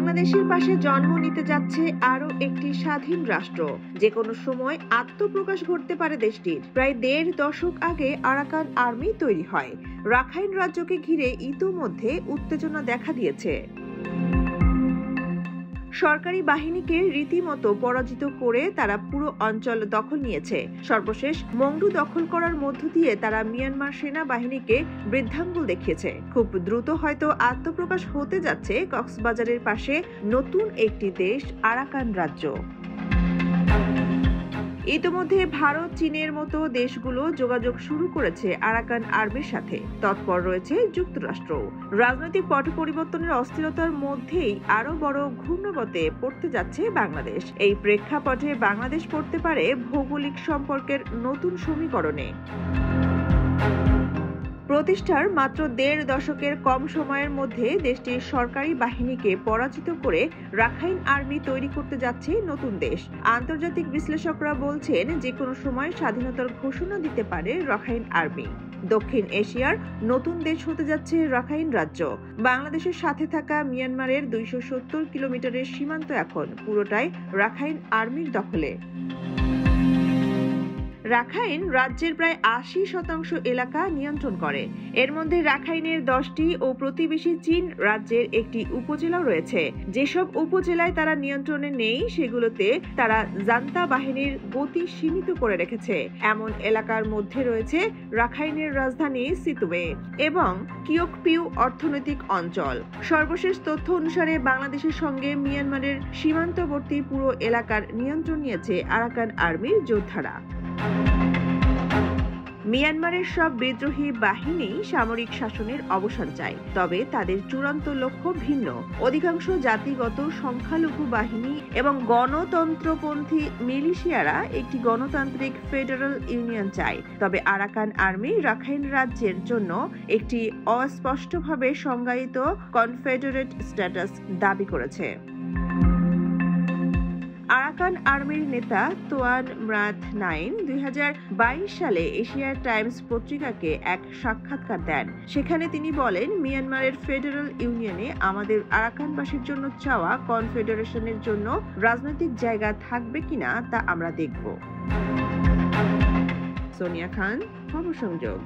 বাংলাদেশের পাশে জন্ম নিতে যাচ্ছে আরো একটি স্বাধীন রাষ্ট্র। যে কোনো সময় আত্মপ্রকাশ ঘটতে পারে দেশটির। প্রায় ১.৫ দশক আগে আরাকান আর্মি তৈরি হয়। রাখাইন রাজ্যকে ঘিরে ইতোমধ্যে উত্তেজনা দেখা দিয়েছে। সরকারি বাহিনীকে রীতিমতো পরাজিত করে তারা পুরো অঞ্চল দখল নিয়েছে। সর্বশেষ মংডু দখল করার মধ্য দিয়ে তারা মিয়ানমার সেনাবাহিনীকে বৃদ্ধাঙ্গুল দেখিয়েছে। খুব দ্রুত হয়তো আত্মপ্রকাশ হতে যাচ্ছে কক্সবাজারের পাশে নতুন একটি দেশ, আরাকান রাজ্য। ইতিমধ্যে ভারত, চীনের মতো দেশগুলো যোগাযোগ শুরু করেছে আরাকান আর্মির সাথে। তৎপর রয়েছে যুক্তরাষ্ট্র। রাজনৈতিক পট পরিবর্তনের অস্থিরতার মধ্যেই আরো বড় ঘূর্ণাবর্তে পড়তে যাচ্ছে বাংলাদেশ। এই প্রেক্ষাপটে বাংলাদেশ পড়তে পারে ভৌগোলিক সম্পর্কের নতুন সমীকরণে। প্রতিষ্ঠার মাত্র ১.৫ দশকের কম সময়ের মধ্যে দেশটির সরকারি বাহিনীকে পরাজিত করে রাখাইন আর্মি তৈরি করতে যাচ্ছে নতুন দেশ। আন্তর্জাতিক বিশ্লেষকরা বলছেন, যে কোনো সময় স্বাধীনতার ঘোষণা দিতে পারে রাখাইন আর্মি। দক্ষিণ এশিয়ার নতুন দেশ হতে যাচ্ছে রাখাইন রাজ্য। বাংলাদেশের সাথে থাকা মিয়ানমারের ২৭০ কিলোমিটারের সীমান্ত এখন পুরোটাই রাখাইন আর্মির দখলে। রাখাইন রাজ্যের প্রায় ৮০% এলাকা নিয়ন্ত্রণ করে। এর মধ্যে রাখাইনের ১০টি ও প্রতিবেশী চীন রাজ্যের একটি উপজেলাও রয়েছে। যেসব উপজেলায় তারা নিয়ন্ত্রণে নেই, সেগুলোতে তারা জান্তা বাহিনীর গতি সীমিত করে রেখেছে। এমন এলাকার মধ্যে রয়েছে রাখাইনের রাজধানী সিতুয়ে এবং কিওকপিউ অর্থনৈতিক অঞ্চল। সর্বশেষ তথ্য অনুসারে বাংলাদেশের সঙ্গে মিয়ানমারের সীমান্তবর্তী পুরো এলাকার নিয়ন্ত্রণ নিয়েছে আরাকান আর্মির যোদ্ধারা। মিয়ানমারের সব বিদ্রোহী বাহিনী সামরিক শাসনের অবসান চায়, তবে তাদের চূড়ান্ত লক্ষ্য ভিন্ন। অধিকাংশ জাতিগত সংখ্যালঘু বাহিনী এবং গণতন্ত্রপন্থী মিলিশিয়ারা একটি গণতান্ত্রিক ফেডারেল ইউনিয়ন চায়। তবে আরাকান আর্মি রাখাইন রাজ্যের জন্য একটি অস্পষ্টভাবে সংজ্ঞায়িত কনফেডারেট স্ট্যাটাস দাবি করেছে। আরাকান আর্মির নেতা তোয়ান ম্রাথ নাইন ২০২২ সালে এশিয়া টাইমস পত্রিকাকে এক সাক্ষাৎকার দেন। সেখানে তিনি বলেন, মিয়ানমারের ফেডারেল ইউনিয়নে আমাদের আরাকানবাসীর জন্য চাওয়া কনফেডারেশনের জন্য রাজনৈতিক জায়গা থাকবে কিনা তা আমরা দেখব। সোনিয়া খান, খবর সংযোগ।